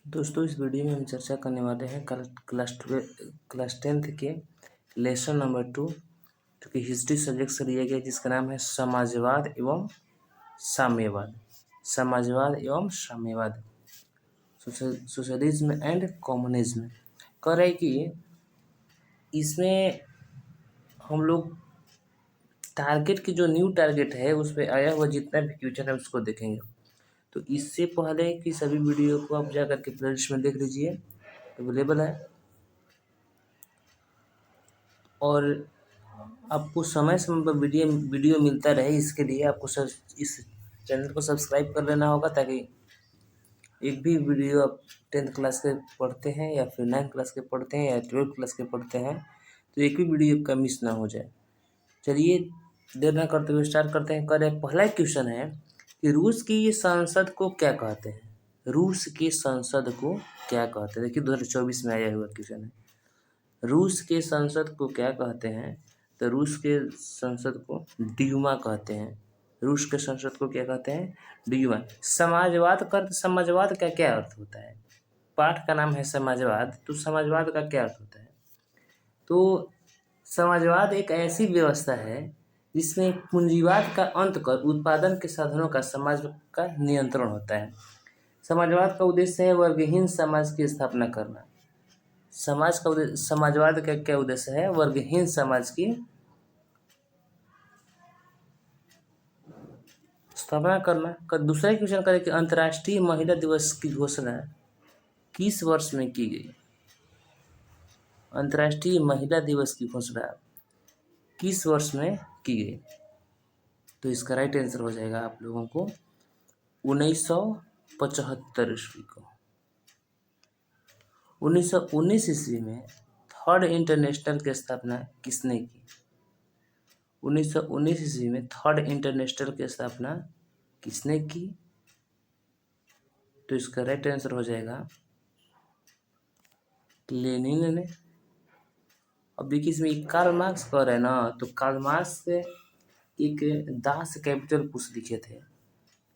दोस्तों, इस वीडियो में हम चर्चा करने वाले हैं क्लास 10th के लेसन नंबर 2 जो कि हिस्ट्री सब्जेक्ट से लिया गया, जिसका नाम है समाजवाद एवं साम्यवाद। समाजवाद एवं साम्यवाद, सोशलिज्म एंड कम्युनिज्म। कह रहे कि इसमें हम लोग टारगेट की जो न्यू टारगेट है उस पर आया हुआ जितना भी क्वेश्चन है उसको देखेंगे। तो इससे पहले कि सभी वीडियो को आप जा करके प्लेलिस्ट में देख लीजिए, अवेलेबल है। और आपको समय समय पर वीडियो मिलता रहे, इसके लिए आपको इस चैनल को सब्सक्राइब कर लेना होगा, ताकि एक भी वीडियो आप 10th क्लास के पढ़ते हैं या फिर 9th क्लास के पढ़ते हैं या 12th क्लास के पढ़ते हैं तो एक भी वीडियो का मिस ना हो जाए। चलिए देर ना करते हुए स्टार्ट करते हैं। करें पहला क्वेश्चन है कि रूस की संसद को क्या कहते हैं। रूस की संसद को क्या कहते हैं? देखिए 2024 में आया हुआ क्वेश्चन है। रूस के संसद को क्या कहते हैं? तो रूस के संसद को ड्यूमा कहते हैं। रूस के संसद को क्या कहते हैं? ड्यूमा। समाजवाद का क्या अर्थ होता है? पाठ का नाम है समाजवाद, तो समाजवाद का क्या अर्थ होता है? तो समाजवाद एक ऐसी व्यवस्था है जिसमें पूंजीवाद का अंत कर उत्पादन के साधनों का समाज का नियंत्रण होता है। समाजवाद का उद्देश्य है वर्गहीन समाज की स्थापना करना। समाजवाद का क्या उद्देश्य है? वर्गहीन समाज की स्थापना करना। दूसरा क्वेश्चन करें कि अंतर्राष्ट्रीय महिला दिवस की घोषणा किस वर्ष में की गई? अंतर्राष्ट्रीय महिला दिवस की घोषणा किस वर्ष में की गई? तो इसका राइट आंसर हो जाएगा आप लोगों को 1975 ईस्वी को। 1919 ईस्वी में थर्ड इंटरनेशनल की स्थापना किसने की? 1919 ईस्वी में थर्ड इंटरनेशनल की स्थापना किसने की? तो इसका राइट आंसर हो जाएगा लेनिन ने। अब देखिए इसमें कार्ल मार्क्स कह रहे हैं ना, तो कार्ल मार्क्स एक दास कैपिटल पुस्तक लिखे थे।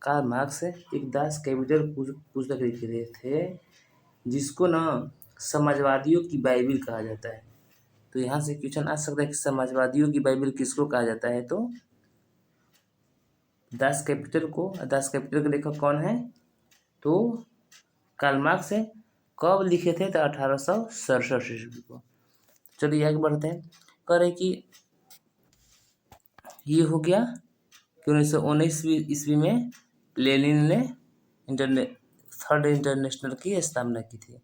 कार्ल मार्क्स एक दास कैपिटल पुस्तक लिखे थे जिसको ना समाजवादियों की बाइबिल कहा जाता है। तो यहाँ से क्वेश्चन आ सकता है कि समाजवादियों की बाइबिल किसको कहा जाता है? तो दास कैपिटल के लेखक कौन है? तो कार्ल मार्क्स है। कब लिखे थे? तो 1867 ईस्वी को। चलिए आगे बढ़ते हैं। कह रहे कि ये हो गया कि 1919 ईस्वी में लेनिन ने थर्ड इंटरनेशनल की स्थापना की थी।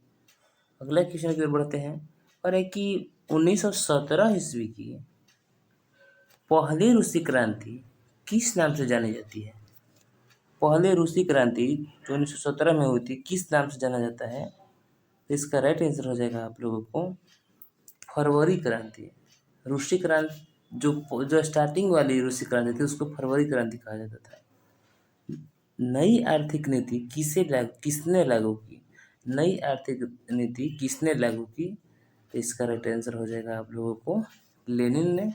अगला क्वेश्चन की ओर बढ़ते हैं। और है कि 1917 ईस्वी की पहली रूसी क्रांति किस नाम से जानी जाती है? पहले रूसी क्रांति जो 1917 में हुई थी किस नाम से जाना जाता है? तो इसका राइट आंसर हो जाएगा आप लोगों को फरवरी क्रांति। रूसी क्रांति जो स्टार्टिंग वाली रूसी क्रांति थी उसको फरवरी क्रांति कहा जाता था। नई आर्थिक नीति किसने लागू की? नई आर्थिक नीति किसने लागू की? तो इसका राइट आंसर हो जाएगा आप लोगों को लेनिन ने।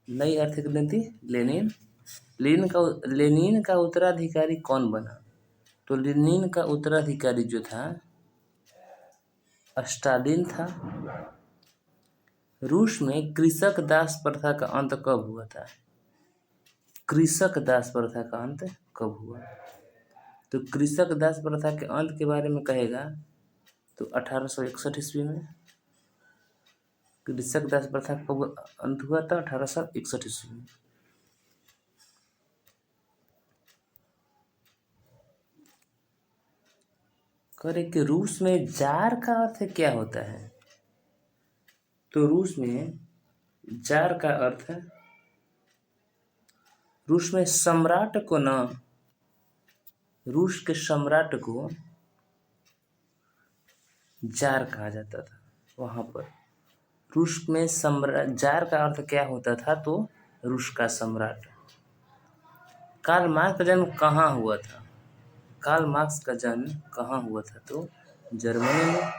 नई आर्थिक नीति लेनिन का उत्तराधिकारी कौन बना? तो लेनिन का उत्तराधिकारी जो था स्टालिन था। रूस में कृषक दास प्रथा का अंत कब हुआ था? कृषक दास प्रथा का अंत कब हुआ? तो कृषक दास प्रथा के अंत के बारे में कहेगा तो 1861 ईस्वी में। कृषक दास प्रथा कब अंत हुआ था? 1861 ईस्वी में। करे कि रूस में जार का अर्थ क्या होता है? तो रूस में जार का अर्थ है, रूस में सम्राट को ना, रूस के सम्राट को जार कहा जाता था। वहां पर रूस में जार का अर्थ क्या होता था? तो रूस का सम्राट। कार्ल मार्क्स का जन्म कहाँ हुआ था? कार्ल मार्क्स का जन्म कहाँ हुआ था? तो जर्मनी में।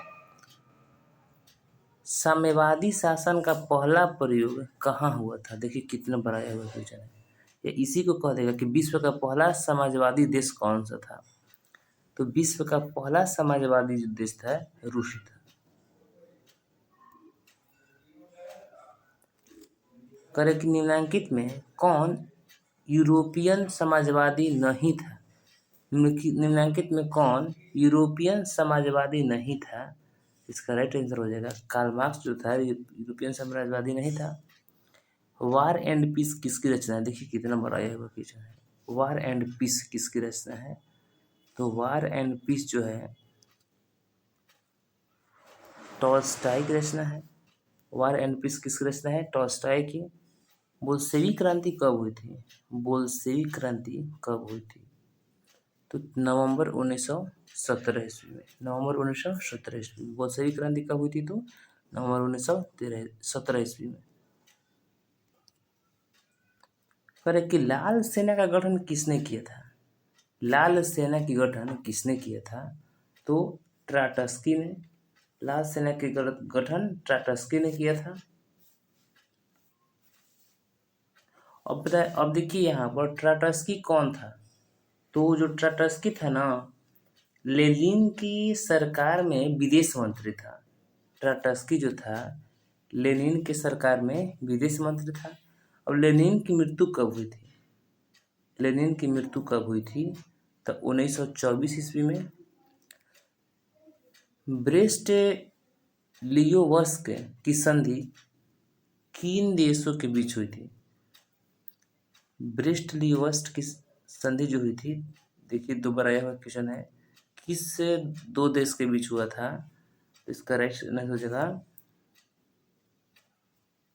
साम्यवादी शासन का पहला प्रयोग कहाँ हुआ था? देखिए कितना बड़ा यह क्वेश्चन है। ये इसी को कह देगा कि विश्व का पहला समाजवादी देश कौन सा था? तो विश्व का पहला समाजवादी जो देश था रूस था। करे कि निम्नलिखित में कौन यूरोपियन समाजवादी नहीं था? निम्नलिखित में कौन यूरोपियन समाजवादी नहीं था? इसका राइट आंसर हो जाएगा कार्ल मार्क्स जो था यूरोपियन समाजवादी नहीं था। वार एंड पीस किसकी रचना है? देखिए कितना बड़ा यह क्वेश्चन है। वार एंड पीस किसकी रचना है? तो वार एंड पीस जो है टॉल्स्टॉय की रचना है। वार एंड पीस किसकी रचना है? टॉल्स्टॉय की। बोल्शेविक क्रांति कब हुई थी? बोल्शेविक क्रांति कब हुई थी? तो नवंबर 1917 ईस्वी में। नवंबर 1917 ईस्वी में बोल्शेविक क्रांति कब हुई थी? तो नवंबर 1917 ईस्वी में। पर कि लाल सेना का गठन किसने किया था? लाल सेना की गठन किसने किया था? तो ट्राटस्की ने। लाल सेना के गठन ट्राटस्की ने किया था। अब देखिए यहाँ पर ट्राटस्की कौन था? तो जो ट्राटस्की था ना, लेनिन की सरकार में विदेश मंत्री था। ट्राटस्की जो था लेनिन की सरकार में विदेश मंत्री था। अब लेनिन की मृत्यु कब हुई थी? लेनिन की मृत्यु कब हुई थी? तो 1924 ईस्वी में। ब्रेस्ट लियोवस्क की संधि किन देशों के बीच हुई थी? ब्रेस्ट लियोवस्क की संधि जो हुई थी, देखिए दोबारा यह क्वेश्चन है, किस दो देश के बीच हुआ था? इसका राइट आंसर हो जाएगा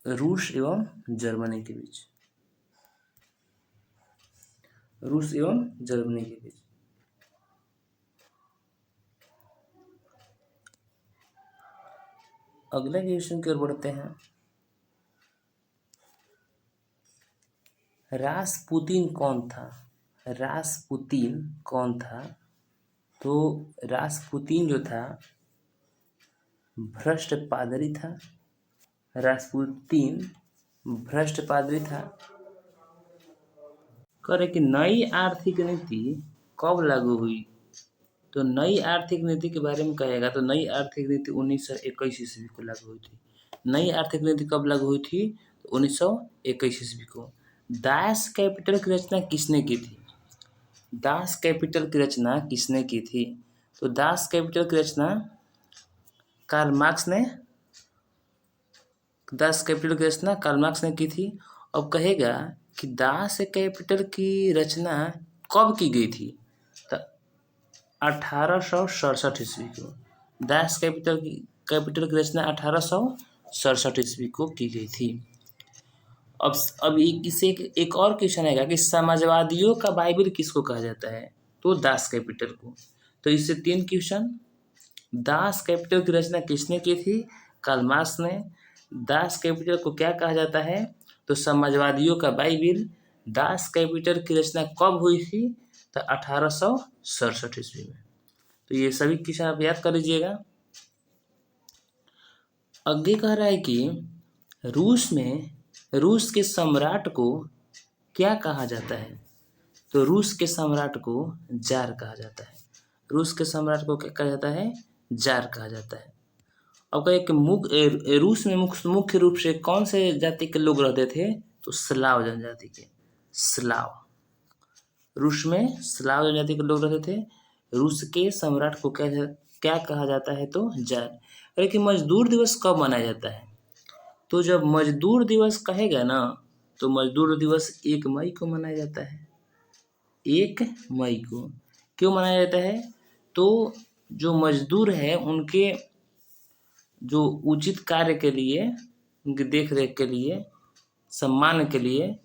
रूस एवं जर्मनी के बीच। रूस एवं जर्मनी के बीच। अगले क्वेश्चन की ओर बढ़ते हैं। रासपुतीन कौन था? रासपुतीन कौन था? तो रासपुतीन जो था भ्रष्ट पादरी था। रासपुतीन भ्रष्ट पादरी था। करे कि नई आर्थिक नीति कब लागू हुई? तो नई आर्थिक नीति के बारे में कहेगा तो नई आर्थिक नीति 1921 ईस्वी को लागू हुई थी। नई आर्थिक नीति कब लागू हुई थी? तो 1921 ईस्वी को। दास कैपिटल की रचना किसने की थी? दास कैपिटल की रचना किसने की थी? तो दास कैपिटल की रचना कार्ल मार्क्स ने। दास कैपिटल की रचना कार्ल मार्क्स ने की थी। अब कहेगा कि दास कैपिटल की रचना कब की गई थी? तो 1867 ईस्वी को। दास कैपिटल की रचना 1867 ईस्वी को की गई थी। अब इसे एक और क्वेश्चन आएगा कि समाजवादियों का बाइबल किसको कहा जाता है? तो दास कैपिटल को। तो इससे 3 क्वेश्चन। दास कैपिटल की रचना किसने की थी? कार्ल मार्क्स ने। दास कैपिटल को क्या कहा जाता है? तो समाजवादियों का बाइबिल। दास कैपिटल की रचना कब हुई थी? तो 1867 ईस्वी में। तो ये सभी क्वेश्चन आप याद कर लीजिएगा। आगे कह रहा है कि रूस के सम्राट को क्या कहा जाता है? तो रूस के सम्राट को जार कहा जाता है। रूस के सम्राट को क्या कहा जाता है? जार कहा जाता है। अब कहे कि रूस में मुख्य रूप से कौन से जाति के लोग रहते थे? तो स्लाव जनजाति के। स्लाव। रूस में स्लाव जनजाति के लोग रहते थे। रूस के सम्राट को क्या कहा जाता है? तो जार। अरे कि मजदूर दिवस कब मनाया जाता है? तो जब मजदूर दिवस कहेगा ना, तो मजदूर दिवस 1 मई को मनाया जाता है। 1 मई को क्यों मनाया जाता है? तो जो मजदूर है उनके जो उचित कार्य के लिए, उनकी देख रेख के लिए, सम्मान के लिए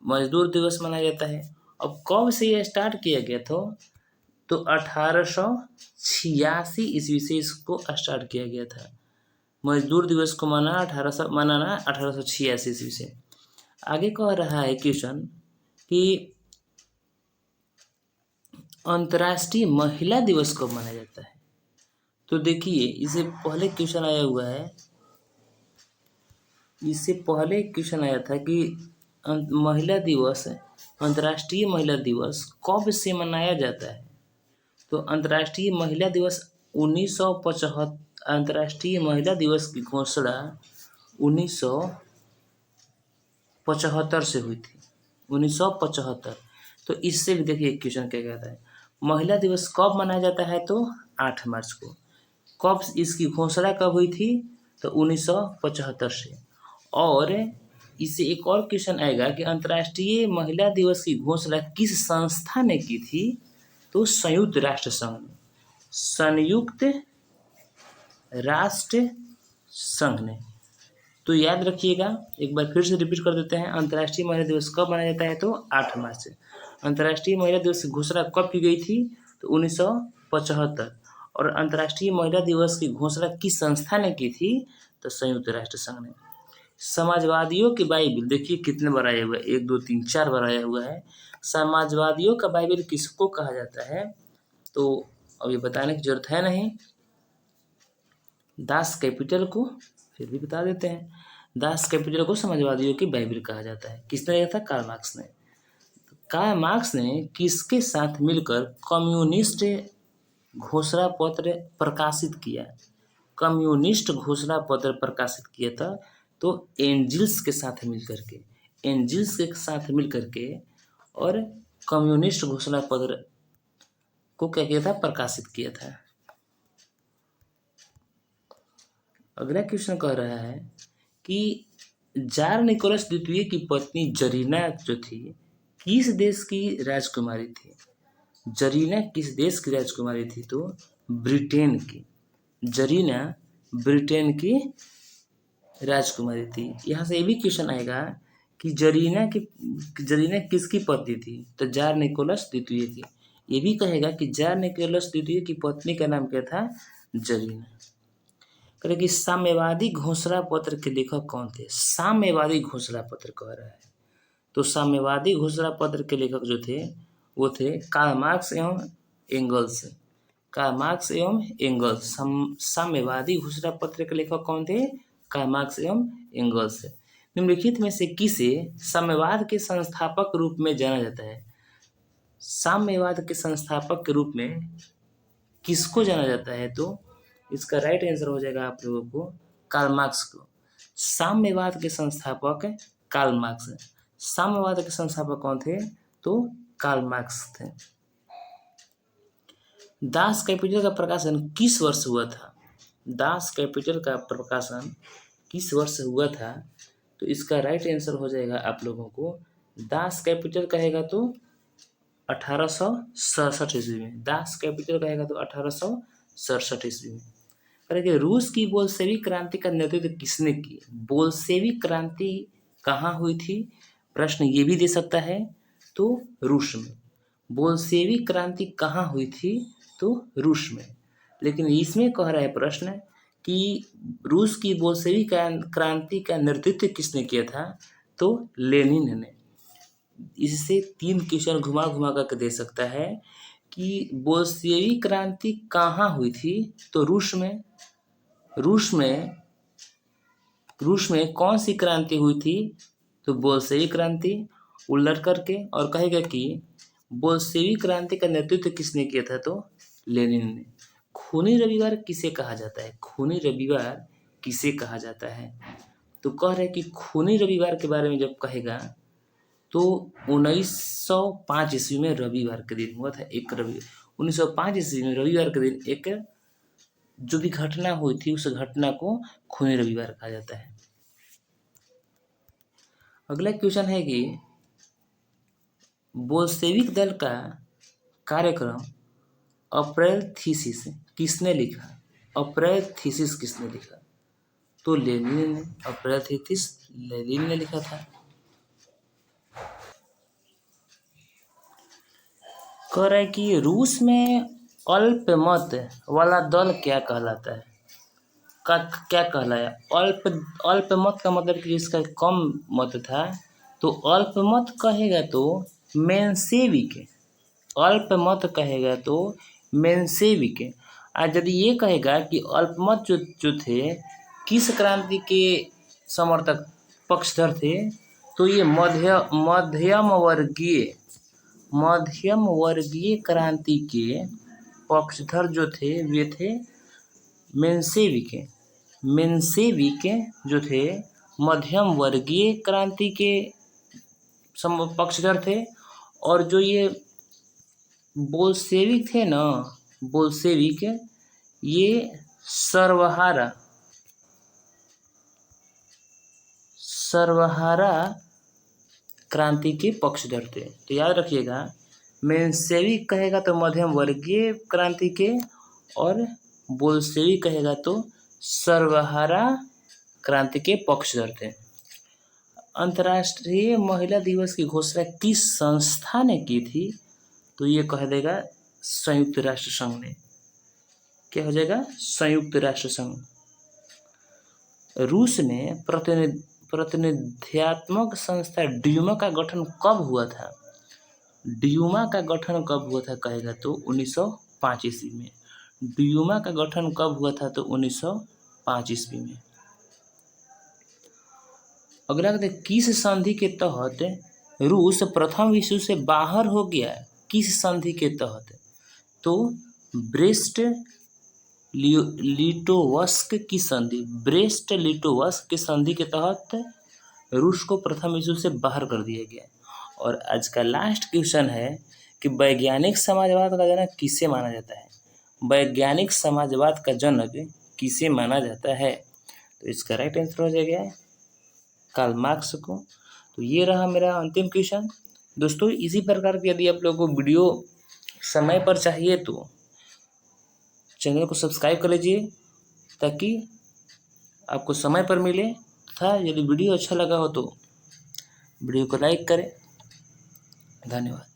मजदूर दिवस मनाया जाता है। अब कब से यह स्टार्ट किया गया था? तो 1886 ईस्वी से इसको स्टार्ट किया गया था। मजदूर दिवस को मनाना 1886 ईस्वी से। आगे कह रहा है क्वेश्चन कि अंतर्राष्ट्रीय महिला दिवस कब मनाया जाता है? तो देखिए इससे पहले क्वेश्चन आया हुआ है। इससे पहले क्वेश्चन आया था कि महिला दिवस, अंतर्राष्ट्रीय महिला दिवस कब से मनाया जाता है? तो अंतर्राष्ट्रीय महिला दिवस 1975 अंतर्राष्ट्रीय महिला दिवस की घोषणा 1975 से हुई थी, 1975। तो इससे भी देखिए क्वेश्चन क्या कहता है, महिला दिवस कब मनाया जाता है? तो 8 मार्च को। कब इसकी घोषणा कब हुई थी? तो 1975 से। और इससे एक और क्वेश्चन आएगा कि अंतर्राष्ट्रीय महिला दिवस की घोषणा किस संस्था ने की थी? तो संयुक्त राष्ट्र संघ ने, संयुक्त राष्ट्र संघ ने। तो याद रखिएगा, एक बार फिर से रिपीट कर देते हैं, अंतर्राष्ट्रीय महिला दिवस कब मनाया जाता है? तो 8 मार्च से। अंतर्राष्ट्रीय महिला दिवस की घोषणा कब की गई थी? तो 1975। और अंतर्राष्ट्रीय महिला दिवस की घोषणा किस संस्था ने की थी? तो संयुक्त राष्ट्र संघ ने। समाजवादियों की बाइबिल देखिए कितने बार आया हुआ है, 1 2 3 4 बार आया हुआ है। समाजवादियों का बाइबिल किसको कहा जाता है? तो अब ये बताने की जरूरत है नहीं, दास कैपिटल को फिर भी बता देते हैं। दास कैपिटल को समाजवादियों की बाइबिल कहा जाता है। किसने लिखा था? कार्ल मार्क्स ने। कार्ल मार्क्स ने किसके साथ मिलकर कम्युनिस्ट घोषणा पत्र प्रकाशित किया? कम्युनिस्ट घोषणा पत्र प्रकाशित किया था तो एंजिल्स के साथ मिलकर के, एंजिल्स के साथ मिलकर के और कम्युनिस्ट घोषणा पत्र को क्या किया था? प्रकाशित किया था। अगला क्वेश्चन कह रहा है कि जार निकोलस द्वितीय की पत्नी जरीना जो थी किस देश की राजकुमारी थी? जरीना किस देश की राजकुमारी थी? तो ब्रिटेन की। जरीना ब्रिटेन की राजकुमारी थी। यहाँ से ये भी क्वेश्चन आएगा कि जरीना किसकी पत्नी थी? तो जार निकोलस द्वितीय की। ये भी कहेगा कि जार निकोलस द्वितीय की पत्नी का नाम क्या था? जरीना। कहे कि साम्यवादी घोषणा पत्र के लेखक कौन थे? साम्यवादी घोषणा पत्र कह रहा है। तो साम्यवादी घोषणा पत्र के लेखक जो थे वो थे कार्ल मार्क्स एवं एंगल्स। कार्ल मार्क्स एवं एंगल्स। साम्यवादी घोषणा पत्र के लेखक कौन थे? कार्ल मार्क्स एवं एंगल्स। निम्नलिखित में से किसे साम्यवाद के संस्थापक रूप में जाना जाता है? साम्यवाद के संस्थापक के रूप में किसको जाना जाता है? तो इसका राइट आंसर हो जाएगा आप लोगों को कार्ल मार्क्स को। साम्यवाद के संस्थापक कार्ल मार्क्स। साम्यवाद के संस्थापक कौन थे? तो कार्ल मार्क्स थे। दास कैपिटल का प्रकाशन किस वर्ष हुआ था? दास कैपिटल का प्रकाशन किस वर्ष हुआ था? तो इसका राइट आंसर हो जाएगा आप लोगों को दास कैपिटल कहेगा तो 1867 ईस्वी में। दास कैपिटल कहेगा तो 1867 ईस्वी में। करेंगे रूस की बोल्शेविक क्रांति का नेतृत्व किसने किया? बोल्शेविक क्रांति कहाँ हुई थी? प्रश्न ये भी दे सकता है। तो रूस में। बोल्शेविक क्रांति कहाँ हुई थी? तो रूस में। लेकिन इसमें कह रहा है प्रश्न कि रूस की बोल्शेविक क्रांति का नेतृत्व किसने किया था? तो लेनिन ने। इससे 3 क्वेश्चन घुमा घुमा करके दे सकता है कि बोल्शेविक क्रांति कहाँ हुई थी? तो रूस में। रूस में कौन सी क्रांति हुई थी? तो बोल्शेविक क्रांति। उलट करके और कहेगा कि बोल्शेविक क्रांति का नेतृत्व किसने किया था? तो लेनिन ने। खूनी रविवार किसे कहा जाता है? खूनी रविवार किसे कहा जाता है? तो कह रहे कि खूनी रविवार के बारे में जब कहेगा तो 1905 ईस्वी में रविवार के दिन हुआ था। 1905 ईस्वी में रविवार के दिन एक जो भी घटना हुई थी उस घटना को खूनी रविवार कहा जाता है। अगला क्वेश्चन है कि बोल्शेविक दल का कार्यक्रम अप्रैल थीसिस किसने लिखा? अप्रैल थीसिस किसने लिखा? तो लेनिन ने। अप्रैल थीसिस लेनिन ने लिखा था। कह रहा है कि रूस में अल्पमत वाला दल क्या कहलाता है? क्या कहलाया? अल्पमत का मतलब कि इसका कम मत था। तो अल्पमत कहेगा तो मेंशेविक। अल्पमत कहेगा तो मेंशेविक। और यदि ये कहेगा कि अल्पमत जो थे किस क्रांति के समर्थक पक्षधर थे? तो ये मध्यम वर्गीय क्रांति के पक्षधर जो थे वे थे मेंशेविक जो थे मध्यम वर्गीय क्रांति के पक्षधर थे। और जो ये बोल्शेविक थे ना, बोल्शेविक, ये सर्वहारा क्रांति के पक्षधर थे। तो याद रखिएगा, मेंशेविक कहेगा तो मध्यम वर्गीय क्रांति के, और बोल्शेविक कहेगा तो सर्वहारा क्रांति के पक्षधर थे। अंतर्राष्ट्रीय महिला दिवस की घोषणा किस संस्था ने की थी? तो ये कह देगा संयुक्त राष्ट्र संघ ने। क्या हो जाएगा? संयुक्त राष्ट्र संघ। रूस में प्रतिनिधित्वात्मक संस्था ड्यूमा का गठन कब हुआ था? ड्यूमा का गठन कब हुआ था कहेगा तो 1905 ईस्वी में। ड्यूमा का गठन कब हुआ था? तो 1905 ईस्वी में। अगला कहते हैं, किस संधि के तहत रूस प्रथम विश्व से बाहर हो गया? किस संधि के तहत? तो ब्रेस्ट लिटोवस्क की संधि, ब्रेस्ट लिटोवस्क की संधि के तहत रूस को प्रथम विश्व से बाहर कर दिया गया। और आज का लास्ट क्वेश्चन है कि वैज्ञानिक समाजवाद का जनक किसे माना जाता है? वैज्ञानिक समाजवाद का जनक किसे माना जाता है? तो इसका राइट आंसर हो जाएगा कार्ल मार्क्स को। तो ये रहा मेरा अंतिम क्वेश्चन। दोस्तों, इसी प्रकार की यदि आप लोगों को वीडियो समय पर चाहिए तो चैनल को सब्सक्राइब कर लीजिए ताकि आपको समय पर मिले, तथा यदि वीडियो अच्छा लगा हो तो वीडियो को लाइक करें। धन्यवाद।